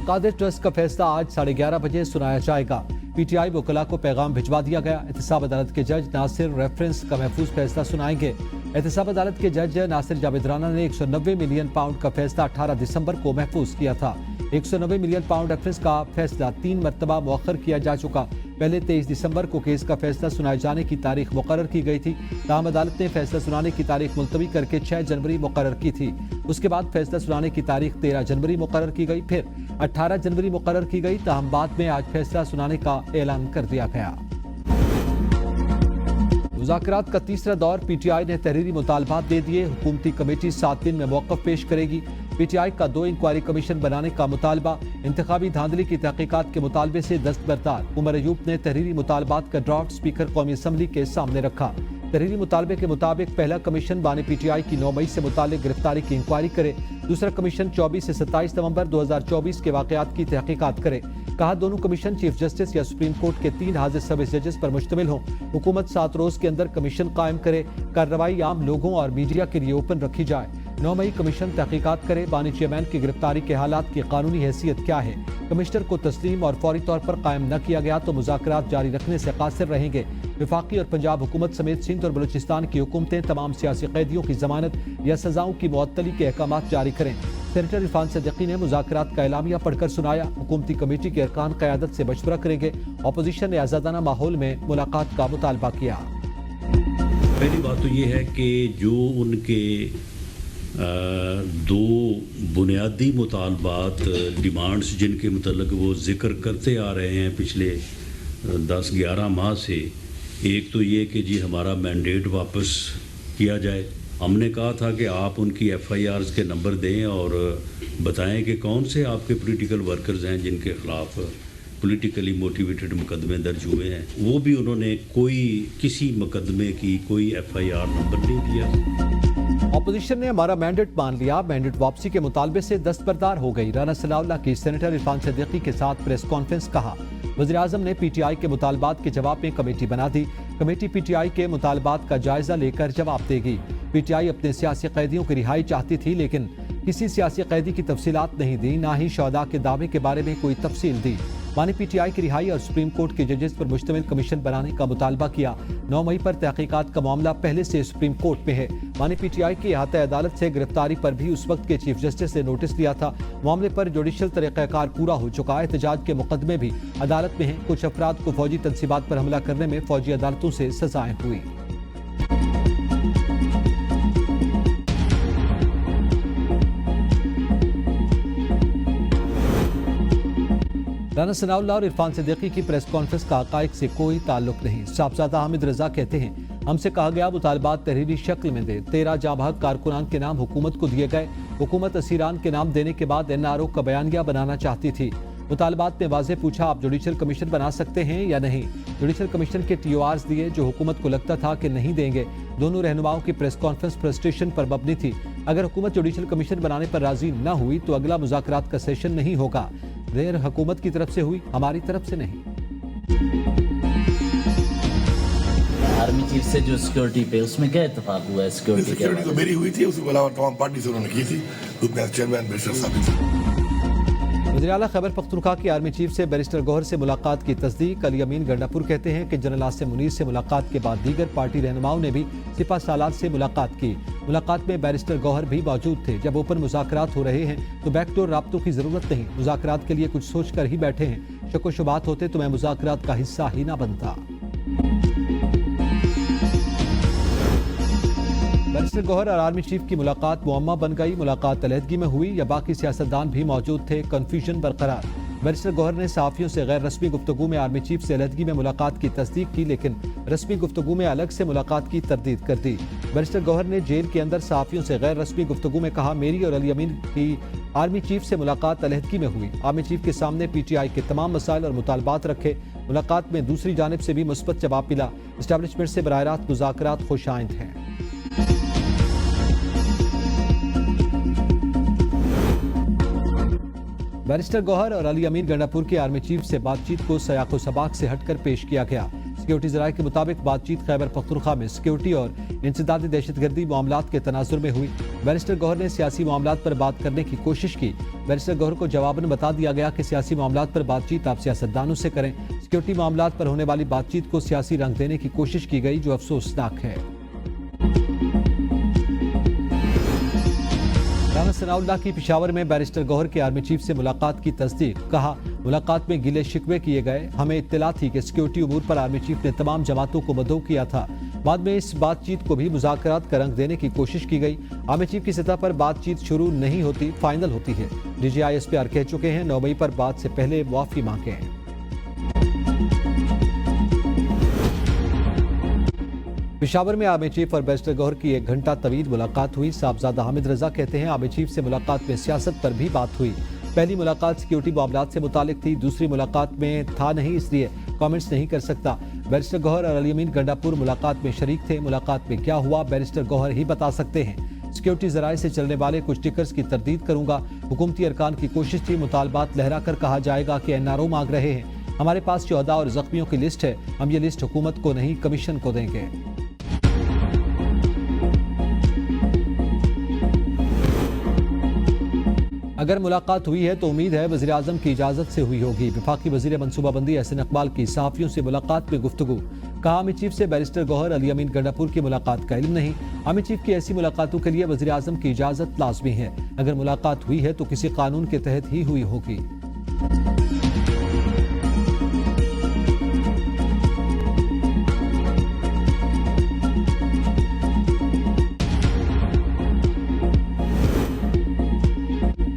Al-Qadir trust का फैसला आज 11:30 बजे सुनाया जाएगा। पीटीआई वकला को पैगाम भिजवा दिया गया। एहतसाब अदालत के जज नासिर रेफरेंस का महफूज फैसला सुनाएंगे। एहतसाब अदालत के जज नासिर जावेद राना ने 190 मिलियन पाउंड का फैसला 18 दिसंबर को महफूज किया था। 190 मिलियन पाउंड रेफरेंस का फैसला 3 मरतबा मुअख्खर किया जा चुका। पहले 23 दिसंबर को केस का फैसला सुनाए जाने की तारीख मुकर्रर की गई थी। ताहम अदालत ने फैसला सुनाने की तारीख मुलतवी करके 6 जनवरी मुकर्रर की थी। उसके बाद फैसला सुनाने की तारीख 13 जनवरी मुकर्रर की गई, फिर 18 जनवरी मुकर्रर की गई। ताहम बाद में आज फैसला सुनाने का ऐलान कर दिया गया। मुज़ाकरात का तीसरा दौर, पीटीआई ने तहरीरी मुतालबात दे दिए। हुकूमती कमेटी 7 दिन में मौक़िफ़ पेश करेगी। पीटीआई का 2 इंक्वायरी कमीशन बनाने का मुतालबा। इंतखाबी धांधली की तहकीकात के मुतालबे से दस्तबरदार। उमर अयूब ने तहरीरी मुतालबात का ड्राफ्ट स्पीकर कौमी असम्बली के सामने रखा। तहरीरी मुतालबे के मुताबिक पहला कमीशन बानी पीटीआई की 9 मई से मुतालिक गिरफ्तारी की इंक्वायरी करे। दूसरा कमीशन 24 से 27 नवंबर 2024 के वाक़यात की तहकीकात करे। कहा दोनों कमीशन चीफ जस्टिस या सुप्रीम कोर्ट के 3 हाजिर सर्विस जजेस पर मुश्तमिल हों। हुकूमत 7 रोज के अंदर कमीशन कायम करे। कार्रवाई आम लोगों और मीडिया के लिए ओपन रखी जाए। 9 मई कमीशन तहकीकात करे। बानी चेयरमैन की गिरफ्तारी के हालात की कानूनी हैसियत क्या है, कमिश्नर को तस्लीम और फौरी तौर पर कायम न किया गया तो मुज़ाकरात जारी रखने से कासिर रहेंगे। वफाकी और पंजाब हुकूमत समेत सिंध और बलूचिस्तान की हुकूमतें तमाम सियासी कैदियों की जमानत या सजाओं की मुअत्तली के अहकामात जारी करें। सेनेटर इरफान सदीकी ने मुज़ाकरात का एलामिया पढ़कर सुनाया। हुकूमती कमेटी के अरकान क़यादत से मशवरा करेंगे। अपोजिशन ने आज़ादाना माहौल में मुलाकात का मुतालबा किया। पहली बात तो ये है कि जो उनके 2 बुनियादी मुतालबात डिमांड्स जिनके मतलब वो जिक्र करते आ रहे हैं पिछले 10-11 माह से, एक तो ये कि जी हमारा मैंडेट वापस किया जाए। हमने कहा था कि आप उनकी FIRs के नंबर दें और बताएं कि कौन से आपके पॉलिटिकल वर्कर्स हैं जिनके खिलाफ पॉलिटिकली मोटिवेटेड मुकदमे दर्ज हुए हैं। वो भी उन्होंने किसी मुकदमे की कोई FIR नंबर नहीं दिया। अपोजिशन ने हमारा मैंडेट मान लिया। मैंडेट वापसी के मुतालबे से दस्तबरदार हो गई। राना सनाउल्लाह की सेनेटर इरफान सदीकी के साथ प्रेस कॉन्फ्रेंस। कहा वज़ीर-ए-आज़म ने पीटीआई के मुतालबात के जवाब में कमेटी बना दी। कमेटी पीटीआई के मुतालबात का जायजा लेकर जवाब देगी। पीटीआई अपने सियासी कैदियों की रिहाई चाहती थी, लेकिन किसी सियासी कैदी की तफसीलात नहीं दी, ना ही शहदा के दावे के बारे में कोई तफसील दी। मानी पीटीआई की रिहाई और सुप्रीम कोर्ट के जजेस पर मुश्तमिल कमीशन बनाने का मुतालबा किया। 9 मई पर तहकीकात का मामला पहले से सुप्रीम कोर्ट में है। मानी पीटीआई की अहाता अदालत से गिरफ्तारी पर भी उस वक्त के चीफ जस्टिस ने नोटिस दिया था। मामले पर जुडिशल तरीक़ाकार पूरा हो चुका है। एहतजाज के मुकदमे भी अदालत में हैं। कुछ अफराद को फौजी तनसीबात पर हमला करने में फौजी अदालतों से सजाएं हुई। राना सनाउल्लाह और इरफान सदीकी की प्रेस कॉन्फ्रेंस का हक़ाइक़ से कोई ताल्लुक नहीं। साहबजादा हामिद रजा कहते हैं हमसे कहा गया मुतालबात तहरीरी शक्ल में दे। 13 जांबाज कारकुनान के नाम हुकूमत को दिए गए। हुकूमत असीरान के नाम देने के बाद NRO का बयानिया बनाना चाहती थी। मुतालबात में वाज़े पूछा आप जुडिशल कमीशन बना सकते हैं या नहीं। जुडिशल कमीशन के TORs दिए जो हुकूमत को लगता था कि नहीं देंगे। दोनों रहनुमाओं की प्रेस कॉन्फ्रेंस फ्रस्ट्रेशन पर मबनी थी। अगर हुकूमत जुडिशल कमीशन बनाने पर राजी न हुई तो अगला मुज़ाकरात का सेशन नहीं होगा। देर हुकूमत की तरफ से हुई, हमारी तरफ से नहीं। आर्मी चीफ से जो सिक्योरिटी पे उसमें क्या इत्तेफाक हुआ है? सिक्योरिटी तो मेरी हुई थी, उसके अलावा तमाम पार्टी से उन्होंने की थी। उसमें चेयरमैन बैरिस्टर साबित। वज़ीर आला खैबर पख्तूनख्वा की आर्मी चीफ से बैरिस्टर गौहर से मुलाकात की तस्दीक। अली अमीन गंडापुर कहते हैं कि जनरल आसिम मुनीर से मुलाकात के बाद दीगर पार्टी रहनुमाओं ने भी सिपा सालार से मुलाकात की। मुलाकात में बैरिस्टर गौहर भी मौजूद थे। जब ओपन मुज़ाकरात हो रहे हैं तो बैकडोर राब्तों की जरूरत नहीं। मुज़ाकरात के लिए कुछ सोच कर ही बैठे हैं। शक व शुबात होते तो मैं मुज़ाकरात का हिस्सा ही ना बनता। बैरिस्टर गौहर और आर्मी चीफ की मुलाकात मुअम्मा बन गई। मुलाकात अलहदगी में हुई या बाकी सियासतदान भी मौजूद थे, कन्फ्यूजन बरकरार। बैरिस्टर गौहर ने सहाफ़ियों से गैर रस्मी गुफ्तगू में आर्मी चीफ से अलहदगी में मुलाकात की तस्दीक की, लेकिन रस्मी गुफ्तगू में अलग से मुलाकात की तरदीद कर दी। बैरिस्टर गौहर ने जेल के अंदर सहाफ़ियों से गैर रस्मी गुफ्तगू में कहा मेरी और अली अमीन की आर्मी चीफ से मुलाकात अलहदगी में हुई। आर्मी चीफ के सामने पीटीआई के तमाम मसाइल और मुतालबात रखे। मुलाकात में दूसरी जानिब से भी मुस्बत जवाब मिला। इस्टेब्लिशमेंट से बराह रास्त मुज़ाकरात खुशाइंद हैं। बैरिस्टर गौहर और अली अमीन गंडापुर के आर्मी चीफ से बातचीत को सयाको सबाक से हटकर पेश किया गया। सिक्योरिटी ज़राए के मुताबिक बातचीत खैबर पख्तूनख्वा में सिक्योरिटी और इंसदादी दहशतगर्दी मामलात के तनाजुर में हुई। बैरिस्टर गौहर ने सियासी मामलात पर बात करने की कोशिश की। बैरिस्टर गौहर को जवाबन बता दिया गया कि सियासी मामलात पर बातचीत आप सियासतदानों से करें। सिक्योरिटी मामलात पर होने वाली बातचीत को सियासी रंग देने की कोशिश की गई, जो अफसोसनाक है। राना सनाउल्लाह की पेशावर में बैरिस्टर गौहर के आर्मी चीफ से मुलाकात की तस्दीक। कहा, मुलाकात में गिले शिकवे किए गए। हमें इत्तला थी कि सिक्योरिटी उमूर पर आर्मी चीफ ने तमाम जमातों को मदऊ किया था। बाद में इस बातचीत को भी मुज़ाकरात का रंग देने की कोशिश की गई। आर्मी चीफ की सतह पर बातचीत शुरू नहीं होती, फाइनल होती है। DGI-SPR कह चुके हैं 9 मई पर बात से पहले मुआफ़ी मांगे। पेशावर में आर्मी चीफ और बैरिस्टर गौहर की 1 घंटा तवील मुलाकात हुई। साहबजादा हामिद रजा कहते हैं, आर्मी चीफ से मुलाकात में सियासत पर भी बात हुई। पहली मुलाकात सिक्योरिटी मामलात से मुतालिक थी, दूसरी मुलाकात में था नहीं, इसलिए कमेंट्स नहीं कर सकता। बैरिस्टर गौहर और अली अमीन गंडापुर मुलाकात में शरीक थे। मुलाकात में क्या हुआ बैरिस्टर गौहर ही बता सकते हैं। सिक्योरिटी ज़राए से चलने वाले कुछ टिकर्स की तरदीद करूंगा। हुकूमती अरकान की कोशिश थी मुतालबात लहरा कर कहा जाएगा कि NRO मांग रहे हैं। हमारे पास शहदा और जख्मियों की लिस्ट है। हम ये लिस्ट हुकूमत को नहीं, कमीशन को देंगे। अगर मुलाकात हुई है तो उम्मीद है वज़ीर आज़म की इजाज़त से हुई होगी। वफाकी वज़ीर मनसूबाबंदी एहसन इकबाल की सहाफ़ियों से मुलाकात में गुफ्तगू। कहा, आर्मी चीफ से बैरिस्टर गौहर अली अमीन गंडापुर की मुलाकात का इल्म नहीं। आर्मी चीफ की ऐसी मुलाकातों के लिए वज़ीर आज़म की इजाज़त लाजमी है। अगर मुलाकात हुई है तो किसी कानून के तहत ही हुई होगी।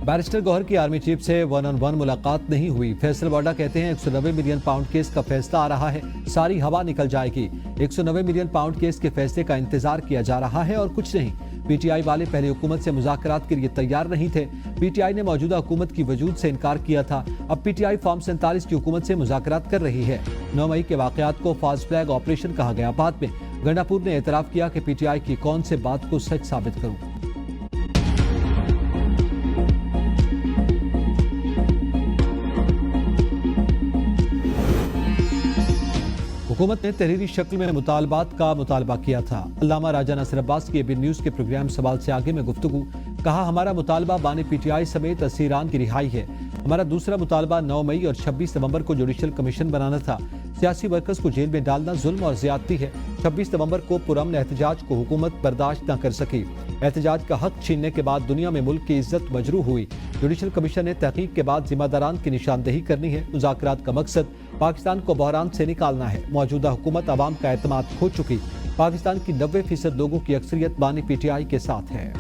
बैरिस्टर गौहर की आर्मी चीफ से 1-on-1 मुलाकात नहीं हुई। फैसल वाडा कहते हैं 190 मिलियन पाउंड केस का फैसला आ रहा है, सारी हवा निकल जाएगी। 190 मिलियन पाउंड केस के फैसले का इंतजार किया जा रहा है और कुछ नहीं। PTI वाले पहले हुकूमत से मुज़ाकरात के लिए तैयार नहीं थे। PTI ने मौजूदा हुकूमत की वजूद से इनकार किया था। अब PTI फॉर्म 47 की हुकूमत से मुज़ाकरात कर रही है। 9 मई के वाक़यात को फास्ट फ्लैग ऑपरेशन कहा गया। बाद में गंडापुर ने एतराफ़ किया कि PTI की कौन से बात को सच साबित करूं। हुकूमत ने तहरीरी शक्ल में मुतालबात का मुतालबा किया था। अल्लामा राजा नासिर अब्बास की ABN न्यूज़ के प्रोग्राम सवाल से आगे में गुफ्तगू। कहा, हमारा मुतालबा बानी PTI समेत असीरान की रिहाई है। हमारा दूसरा मुतालबा 9 मई और 26 नवंबर को जुडिशल कमीशन बनाना था। सियासी वर्कर्स को जेल में डालना जुल्म और ज्यादती है। 26 नवंबर को पुरअमन एहतजाज को हुकूमत बर्दाश्त न कर सकी। एहतजाज का हक छीनने के बाद दुनिया में मुल्क की इज्जत मजरूह हुई। जुडिशल कमीशन ने तहकीक के बाद जिम्मेदारान की निशानदेही करनी है। मुज़ाकरात का मकसद पाकिस्तान को बहरान से निकालना है। मौजूदा हुकूमत अवाम का एतमाद खो चुकी। पाकिस्तान की 90% लोगों की अक्सरियत बानी PTI के साथ है।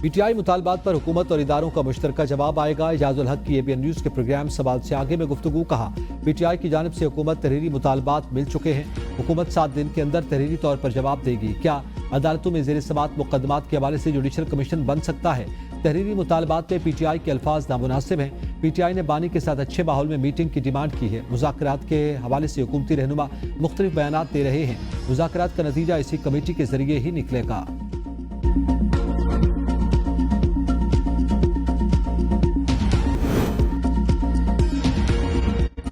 PTI मुतालबात पर हुकूमत और इदारों का मुश्तरका जवाब आएगा। इजाजुल हक की ABN न्यूज़ के प्रोग्राम सवाल से आगे में गुफ्तगू। कहा, PTI की जानिब से हुकूमत तहरीरी मुतालबात मिल चुके हैं। हुकूमत 7 दिन के अंदर तहरीरी तौर पर जवाब देगी। क्या अदालतों में ज़ेर समाअत मुकदमात के हवाले से जुडिशल कमीशन बन सकता है? तहरीरी मुतालबात में PTI के अल्फाज नामुनासिब हैं। PTI ने बानी के साथ अच्छे माहौल में मीटिंग की डिमांड की है। मुज़ाकरात के हवाले से हुकूमती रहनुमा मुख्तलिफ बयानात दे रहे हैं। मुज़ाकरात का नतीजा इसी कमेटी के जरिए ही निकलेगा।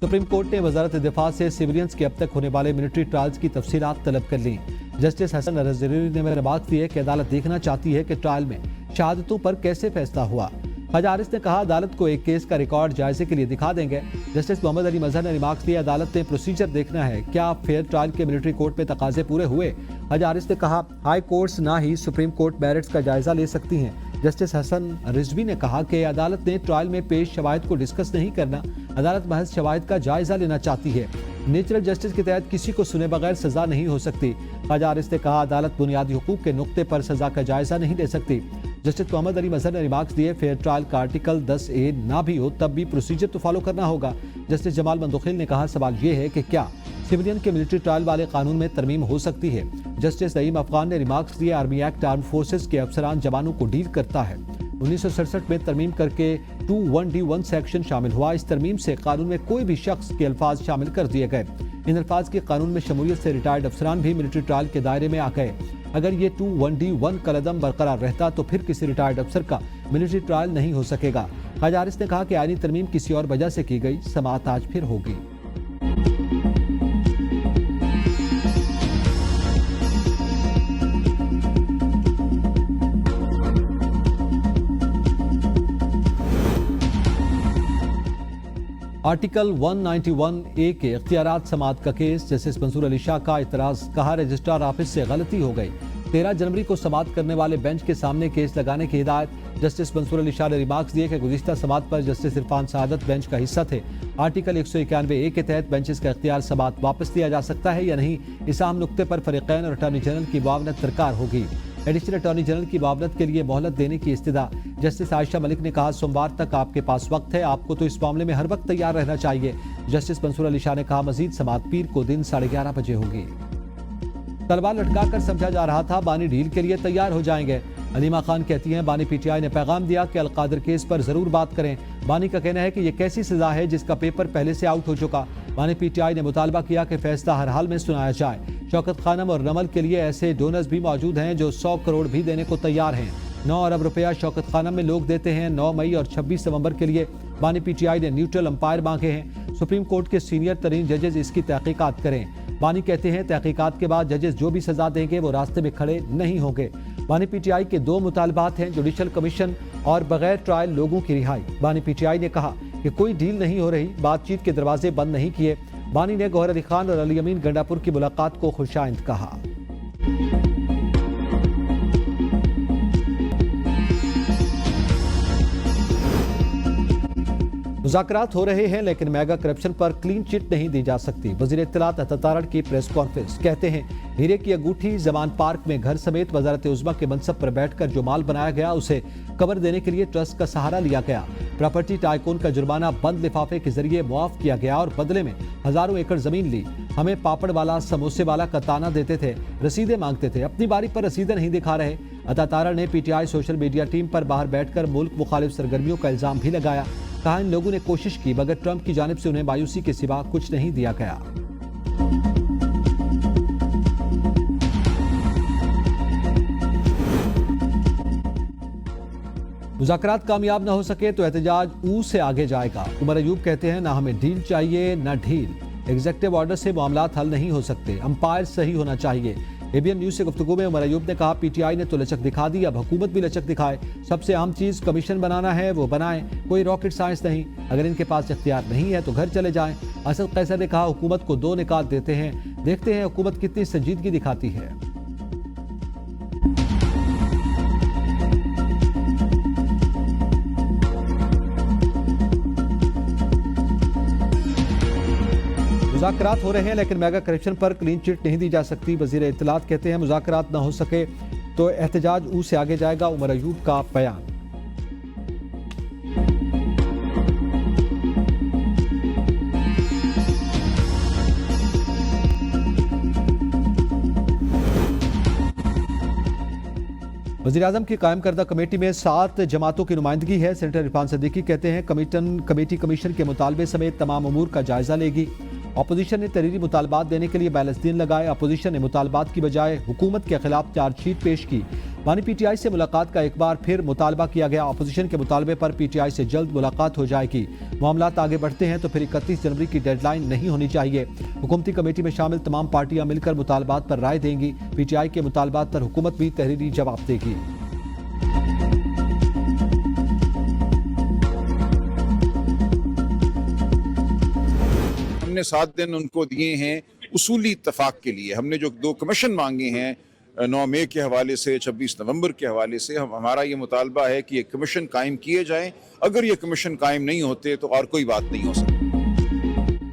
सुप्रीम कोर्ट ने वजारत दिफा से सिविलियंस के अब तक होने वाले मिलिट्री ट्रायल्स की तफसीलात तलब कर ली। जस्टिस हसन रज़दरी ने मेरे बात की है कि अदालत देखना चाहती है कि ट्रायल में शहादतों पर कैसे फैसला हुआ। ख्वाजा आरिस ने कहा, अदालत को एक केस का रिकॉर्ड जायजे के लिए दिखा देंगे। जस्टिस मोहम्मद अली मजहर ने रिमार्क्स दिए, अदालत ने प्रोसीजर देखना है, क्या फेयर ट्रायल के मिलिट्री कोर्ट में तकाजे पूरे हुए। ख्वाजा आरिस ने कहा, हाई कोर्ट्स ना ही सुप्रीम कोर्ट मेरिट्स का जायजा ले सकती हैं। जस्टिस हसन रिजवी ने कहा कि अदालत ने ट्रायल में पेश शवाहिद को डिस्कस नहीं करना, अदालत महज शवाहिद का जायजा लेना चाहती है। नेचुरल जस्टिस के तहत किसी को सुने बगैर सजा नहीं हो सकती। ख्वाजा आरिस ने कहा, अदालत बुनियादी हुकूक के नुक्ते पर सजा का जायजा नहीं ले सकती। जस्टिस मोहम्मद अली मजहर ने रिमार्क्स दिए, फेयर ट्रायल का आर्टिकल 10A ना भी हो तब भी प्रोसीजर तो फॉलो करना होगा। जस्टिस जमाल मंदुखिल ने कहा, सवाल ये है कि क्या सिविलियन के मिलिट्री ट्रायल वाले कानून में तरमीम हो सकती है। जस्टिस नईम अफगान ने रिमार्क्स दिए, आर्मी एक्ट आर्म फोर्सेज के अफसरान जवानों को डील करता है। 1967 में तरमीम करके 21D1 सेक्शन शामिल हुआ। इस तरमीम से कानून में कोई भी शख्स के अल्फाज शामिल कर दिए गए। इन अल्फाज के कानून में शमूलियत से रिटायर्ड अफसरान भी मिलिट्री ट्रायल के दायरे में आ गए। अगर ये 21D1 कलदम बरकरार रहता तो फिर किसी रिटायर्ड अफसर का मिलिट्री ट्रायल नहीं हो सकेगा। ख्वाजा आरिस ने कहा कि आईनी तरमीम किसी और वजह से की गई, समाअत आज फिर होगी। आर्टिकल 191A के इख्तियारात समाअत का केस, जस्टिस मंसूर अली शाह का इतराज, कहा रजिस्ट्रार ऑफिस से गलती हो गई। 13 जनवरी को समाअत करने वाले बेंच के सामने केस लगाने की हिदायत। जस्टिस मंसूर अली शाह ने रिमार्क्स दिए कि गुज़िश्ता समाअत पर जस्टिस इरफान सआदत बेंच का हिस्सा थे। आर्टिकल 191A के तहत बेंचेस का इख्तियार समाअत वापस लिया जा सकता है या नहीं, इस अहम नुक्ते पर फरीक़ैन और अटॉर्नी जनरल की मुआवनत दरकार होगी। एडिशनल अटॉर्नी जनरल की मुआवनत के लिए मोहलत देने की इस्तदा। जस्टिस आयशा मलिक ने कहा, सोमवार तक आपके पास वक्त है, आपको तो इस मामले में हर वक्त तैयार रहना चाहिए। जस्टिस मंसूर अली शाह ने कहा, मजीद समाअत पीर को दिन 11:30 बजे होगी। तलवार लटकाकर समझा जा रहा था बानी डील के लिए तैयार हो जाएंगे। अलीमा खान कहती हैं, बानी पीटीआई ने पैगाम दिया कि अलकादर केस पर जरूर बात करें। बानी का कहना है कि यह कैसी सजा है जिसका पेपर पहले से आउट हो चुका। बानी पीटीआई ने मुतालबा किया कि फैसला हर हाल में सुनाया जाए। शौकत खानम और रमल के लिए ऐसे डोनर्स भी मौजूद हैं जो 100 करोड़ भी देने को तैयार हैं। 9 अरब रुपया शौकत खानम में लोग देते हैं। 9 मई और 26 नवंबर के लिए बानी पीटीआई ने न्यूट्रल अंपायर मांगे हैं। सुप्रीम कोर्ट के सीनियर तरीन जजेस इसकी तहकीकात करें। बानी कहते हैं, तहकीकात के बाद जजेस जो भी सजा देंगे वो रास्ते में खड़े नहीं होंगे। बानी पीटीआई के 2 मुतालबात हैं, जुडिशल कमीशन और बगैर ट्रायल लोगों की रिहाई। बानी पीटीआई ने कहा कि कोई डील नहीं हो रही, बातचीत के दरवाजे बंद नहीं किए। बानी ने गौहर अली खान और अली अमीन गंडापुर की मुलाकात को खुशाइंद कहा। मुज़ाकरात हो रहे हैं लेकिन मेगा करप्शन पर क्लीन चिट नहीं दी जा सकती। वज़ीर इत्तलात अता की प्रेस कॉन्फ्रेंस। कहते हैं, हीरे की अंगूठी जमान पार्क में घर समेत वज़ारत उज़्मा के मनसब पर बैठकर जो माल बनाया गया उसे कवर देने के लिए ट्रस्ट का सहारा लिया गया। प्रॉपर्टी टाइकून का जुर्माना बंद लिफाफे के जरिए मुआफ किया गया और बदले में हजारों एकड़ जमीन ली। हमें पापड़ वाला समोसे वाला का ताना देते थे, रसीदें मांगते थे, अपनी बारी पर रसीदें नहीं दिखा रहे। अता ने पीटीआई सोशल मीडिया टीम पर बाहर बैठकर मुल्क मुखालिफ सरगर्मियों का इल्जाम भी लगाया। कहा, इन लोगों ने कोशिश की मगर ट्रंप की जानिब से उन्हें मायूसी के सिवा कुछ नहीं दिया गया। मुज़ाकरात कामयाब न हो सके तो एहतजाज ऊ से आगे जाएगा। उमर अयूब कहते हैं, ना हमें डील चाहिए ना ढील। एग्जीक्यूटिव ऑर्डर से मामलात हल नहीं हो सकते, अंपायर सही होना चाहिए। एबीएन न्यूज से गुफ्तगू में उमर अयूब ने कहा, पीटीआई ने तो लचक दिखा दी, अब हुकूमत भी लचक दिखाए। सबसे अहम चीज कमीशन बनाना है, वो बनाएं, कोई रॉकेट साइंस नहीं। अगर इनके पास इख्तियार नहीं है तो घर चले जाएं। असद कैसर ने कहा, हुकूमत को 2 निकात देते हैं, देखते हैं हुकूमत कितनी संजीदगी दिखाती है। मुज़ाकरात हो रहे हैं लेकिन मेगा करप्शन पर क्लीन चिट नहीं दी जा सकती। वज़ीर इत्तलात कहते हैं, मुज़ाकरात न हो सके तो एहतजाज ऊ से आगे जाएगा। उमर अयूब का बयान। वज़ीर आज़म की कायम करदा कमेटी में 7 जमातों की नुमाइंदगी है। सेनेटर इरफान सिद्दीकी कहते हैं, कमेटी कमीशन के मुतालबे समेत तमाम अमूर का जायजा लेगी। अपोजिशन ने तहरीरी मुतालबात देने के लिए बैलेंस दिन लगाए। अपोजिशन ने मुतालबात की बजाय हुकूमत के खिलाफ चार्जशीट पेश की। बानी पीटीआई से मुलाकात का एक बार फिर मुतालबा किया गया। अपोजिशन के मुतालबे पर पीटीआई से जल्द मुलाकात हो जाएगी। मामलात आगे बढ़ते हैं तो फिर 31 जनवरी की डेडलाइन नहीं होनी चाहिए। हुकूमती कमेटी में शामिल तमाम पार्टियां मिलकर मुतालबात पर राय देंगी। पीटीआई के मुतालबात पर हुकूमत भी तहरीरी जवाब देगी। हमने 7 दिन उनको दिए हैं उसूली इत्तफाक के लिए। हमने जो 2 कमीशन मांगे हैं 9 मई के हवाले से, 26 नवंबर के हवाले से, हमारा ये मुतालबा है कि ये कमीशन कायम किए जाएं। अगर ये कमीशन कायम नहीं होते तो और कोई बात नहीं हो सकती।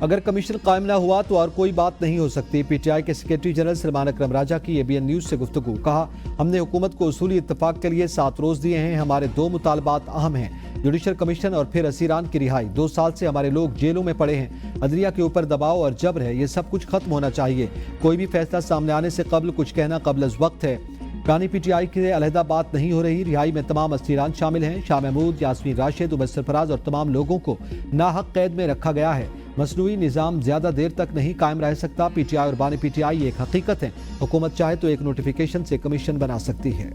अगर कमीशन कायम ना हुआ तो और कोई बात नहीं हो सकती। पीटीआई के सेक्रेटरी जनरल सलमान अकरम राजा की एबीएन न्यूज से गुफ्तगू। कहा, हमने हुकूमत को उसूली इत्तफाक के लिए 7 रोज दिए हैं। हमारे 2 मुतालबात अहम हैं, जुडिशल कमीशन और फिर असीरान की रिहाई। 2 साल से हमारे लोग जेलों में पड़े हैं। अदलिया के ऊपर दबाव और जबर है, ये सब कुछ खत्म होना चाहिए। कोई भी फैसला सामने आने से कबल कुछ कहना कबल अज़ वक्त है। बानी पीटीआई की अलहदा बात नहीं हो रही। रिहाई में तमाम असीरान शामिल हैं। शाह महमूद, यास्मीन राशिद, उमर सरफराज और तमाम लोगों को नाहक कैद में रखा गया है। मसनूई निज़ाम ज्यादा देर तक नहीं कायम रह सकता। पीटीआई और बानी पीटीआई एक हकीकत है। हुकूमत चाहे तो एक नोटिफिकेशन से कमीशन बना सकती है।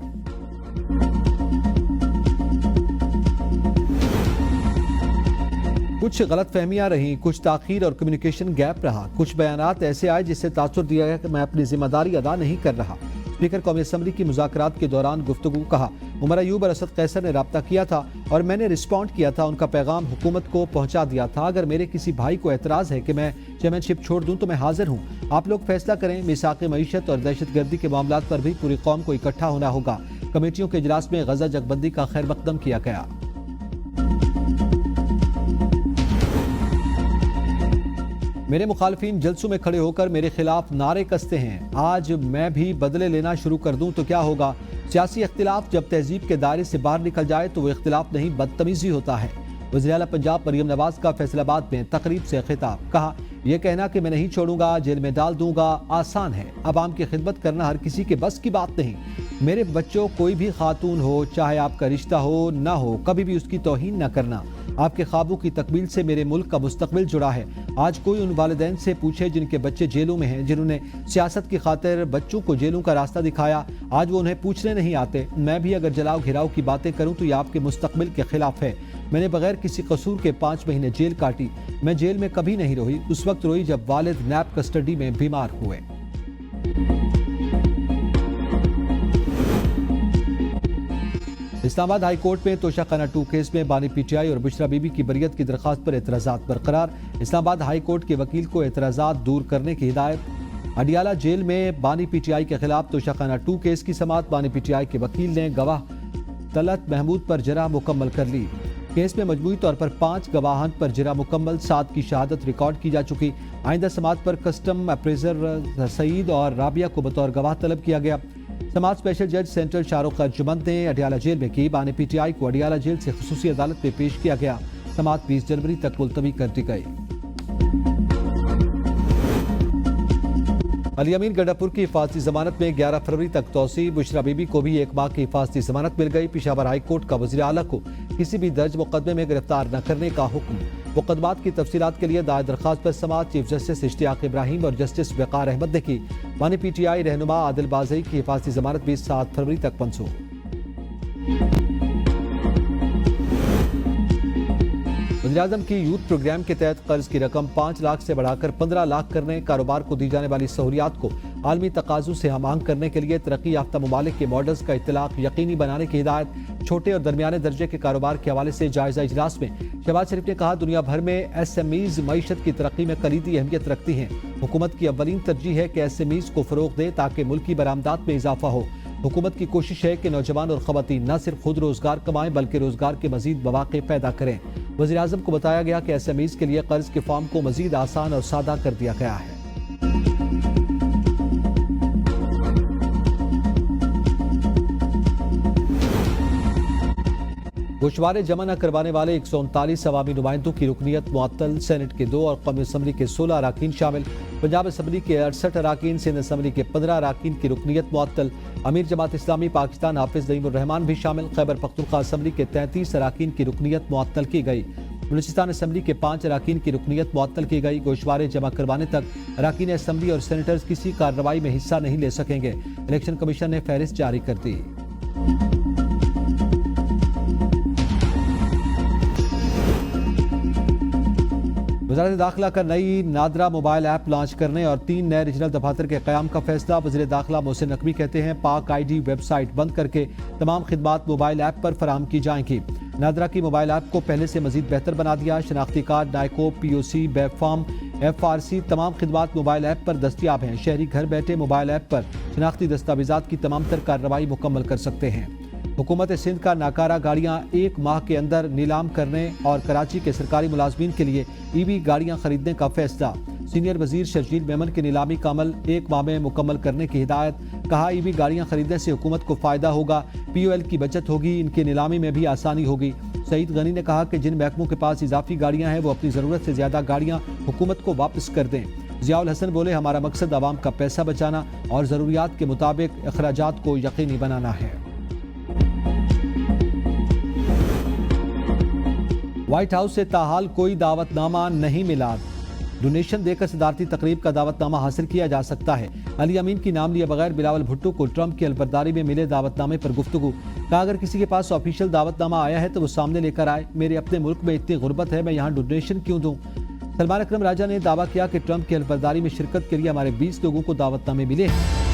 कुछ गलत फहमियां रहीं, कुछ ताखीर और कम्युनिकेशन गैप रहा, कुछ बयानात ऐसे आए जिससे तासुर दिया गया कि मैं अपनी जिम्मेदारी अदा नहीं कर रहा। स्पीकर कौमी असम्बली की मुज़ाकरात के दौरान गुफ्तगू कहा, उमर अयूब और असद कैसर ने रब्ता किया था और मैंने रिस्पॉन्ड किया था, उनका पैगाम हुकूमत को पहुंचा दिया था। अगर मेरे किसी भाई को एतराज़ है कि मैं चेयरमैनशिप छोड़ दूं तो मैं हाजिर हूं। आप लोग फैसला करें। मिसाक़ मईशत और दहशतगर्दी के मामलात पर भी पूरी कौम को इकट्ठा होना होगा। कमेटियों के इजलास में गजा जगबंदी का खैर मकदम किया गया। मेरे मुखालफिन जलसों में खड़े होकर मेरे खिलाफ नारे कसते हैं। आज मैं भी बदले लेना शुरू कर दूं तो क्या होगा? सियासी इख्तिलाफ जब तहजीब के दायरे से बाहर निकल जाए तो वो इख्तिलाफ नहीं बदतमीजी होता है। वज़ीर आला पंजाब मरियम नवाज का फैसलाबाद में तकरीब से खिताब, कहा, यह कहना कि मैं नहीं छोड़ूंगा, जेल में डाल दूंगा आसान है। अवाम की खिदमत करना हर किसी के बस की बात नहीं। मेरे बच्चों, कोई भी खातून हो, चाहे आपका रिश्ता हो ना हो, कभी भी उसकी तौहीन न करना। आपके ख्वाबों की तकमील से मेरे मुल्क का मुस्तकबिल जुड़ा है। आज कोई उन वालिदैन से पूछे जिनके बच्चे जेलों में हैं, जिन्होंने सियासत की खातिर बच्चों को जेलों का रास्ता दिखाया, आज वो उन्हें पूछने नहीं आते। मैं भी अगर जलाओ घिराव की बातें करूं तो ये आपके मुस्तकबिल के खिलाफ है। मैंने बगैर किसी कसूर के 5 महीने जेल काटी। मैं जेल में कभी नहीं रोई, उस वक्त रोई जब वालिद नैब कस्टडी में बीमार हुए। इस्लामाबाद हाई कोर्ट में तोशाखाना 2 केस में बानी पीटीआई और बुशरा बीबी की बरियत की दरखास्त पर एतराज़ात बरकरार। इस्लामाबाद हाई कोर्ट के वकील को एतराज़ात दूर करने की हिदायत। अडियाला जेल में बानी पीटीआई के खिलाफ तोशाखाना 2 केस की समाअत। बानी पीटीआई के वकील ने गवाह तलत महमूद पर जरा मुकम्मल कर ली। केस में मजमूई तौर पर 5 गवाहान पर जरा मुकम्मल, 7 की शहादत रिकॉर्ड की जा चुकी। आइंदा समाअत पर कस्टम अप्रेजर सईद और राबिया को बतौर गवाह तलब किया गया। समाअत स्पेशल जज सेंट्रल शाहरुख अर्जुमंद ने अडियाला जेल में की। बानी पीटीआई को अडियाला जेल से खुसूसी अदालत में पेश किया गया। समाअत 20 जनवरी तक मुलतवी कर दी गई। अली अमीन गंडापुर की हिफाजती जमानत में 11 फरवरी तक तोसी। बुशरा बीबी को भी 1 माह की हिफाजती जमानत मिल गई। पेशावर हाई कोर्ट का वज़ीर आला को किसी भी दर्ज मुकदमे में गिरफ्तार न करने का हुक्म। मुकदमात की तफसीलात के लिए दायर दरखास्त पर समाअत चीफ जस्टिस इश्तियाक इब्राहिम और जस्टिस वक़ार अहमद ने की। बानी पीटीआई रहनुमा आदिल बाज़ई की हिफाजती जमानत भी 7 फरवरी तक मंसूख। वज़ीर-ए-आज़म की यूथ प्रोग्राम के तहत कर्ज की रकम 5 लाख से बढ़ाकर 15 लाख करने, कारोबार को दी जाने वाली सहूलियात को आलमी तकाज़ों से हम-आहंग करने के लिए तरक्की याफ्ता ममालिक के मॉडल्स का इत्तलाक़ यकीनी बनाने की हिदायत। छोटे और दरमियाने दर्जे के कारोबार के हवाले से जायज़ा इजलास में शहबाज शरीफ ने कहा, दुनिया भर में SMEs मईशत की तरक्की में कलीदी अहमियत रखती हैं। हुकूमत की अव्वलीन तरजीह है कि SMEs को फ़रोग़ दे ताकि मुल्की बरामदात में इजाफा हो। हुकूमत की कोशिश है कि नौजवान और ख़वातीन न सिर्फ खुद रोज़गार कमाएं बल्कि रोज़गार के मज़ीद मौक़े पैदा करें। वज़ीर-ए-आज़म को बताया गया कि SMEs के लिए कर्ज के फॉर्म को मज़ीद आसान और सादा कर दिया गया है। गोशवारे जमा न करवाने वाले 139 अवामी नुमाइंदों की रुकनीत मुअत्तल। सेनेट के 2 और कौमी असम्बली के 16 अराकीन शामिल। पंजाब असम्बली के 68 अराकीन, सिंध असम्बली के 15 अराकीन की रुकनीत मुअत्तल। अमीर जमात इस्लामी पाकिस्तान हाफिज नईमुर रहमान भी शामिल। खैबर पख्तूनख्वा असम्बली के 33 अराकीन की रुकनीत मुअत्तल की गई। बलूचिस्तान असम्बली के 5 अराकीन की रुकनीत मुअत्तल की गई। गोशवारे जमा करवाने तक अराकीन असम्बली और सेनेटर्स किसी कार्रवाई में हिस्सा नहीं ले सकेंगे। इलेक्शन कमीशन ने फहरिस्त जारी कर दी। वज़ारत दाखिला का नई नादरा मोबाइल ऐप लॉन्च करने और 3 नए रीजनल दफातर के क़याम का फैसला। वज़ीर दाखिला मोहसिन नकवी कहते हैं, पाक ID वेबसाइट बंद करके तमाम खिदमात मोबाइल ऐप पर फराहम की जाएंगी। नादरा की मोबाइल ऐप को पहले से मजीद बेहतर बना दिया। शनाख्ती कार्ड, नाइको, POC, बैब फॉर्म, FRC तमाम खिदमात मोबाइल ऐप पर दस्तियाब हैं। शहरी घर बैठे मोबाइल ऐप पर शनाख्ती दस्तावेज़ात की तमाम तर कार्रवाई मुकम्मल कर सकते हैं। हुकूमत सिंध का नाकारा गाड़ियाँ 1 माह के अंदर नीलाम करने और कराची के सरकारी मुलाजमीन के लिए EV गाड़ियाँ खरीदने का फैसला। सीनियर वजीर शर्जील मेमन की नीलामी का अमल 1 माह में मुकम्मल करने की हिदायत। कहा, EV गाड़ियाँ खरीदने से हुकूमत को फ़ायदा होगा, POL की बचत होगी, इनकी नीलामी में भी आसानी होगी। सईद गनी ने कहा कि जिन महकमों के पास इजाफी गाड़ियाँ हैं वो अपनी ज़रूरत से ज़्यादा गाड़ियाँ हुकूमत को वापस कर दें। ज़ियाउल हसन बोले, हमारा मकसद आवाम का पैसा बचाना और ज़रूरियात के मुताबिक अखराजात को यकीनी बनाना है। व्हाइट हाउस से ताहाल कोई दावतनामा नहीं मिला। डोनेशन देकर सदारती तकरीब का दावतनामा हासिल किया जा सकता है। अली अमीन की नाम लिए बगैर बिलावल भुट्टो को ट्रंप की अलबरदारी में मिले दावतनामे पर गुफ्तगू। कहा, अगर किसी के पास ऑफिशियल दावतनामा आया है तो वो सामने लेकर आए। मेरे अपने मुल्क में इतनी गुर्बत है, मैं यहाँ डोनेशन क्यों दूँ? सलमान अकरम राजा ने दावा किया कि ट्रंप की अलबरदारी में शिरकत के लिए हमारे 20 लोगों को दावतनामे मिले हैं।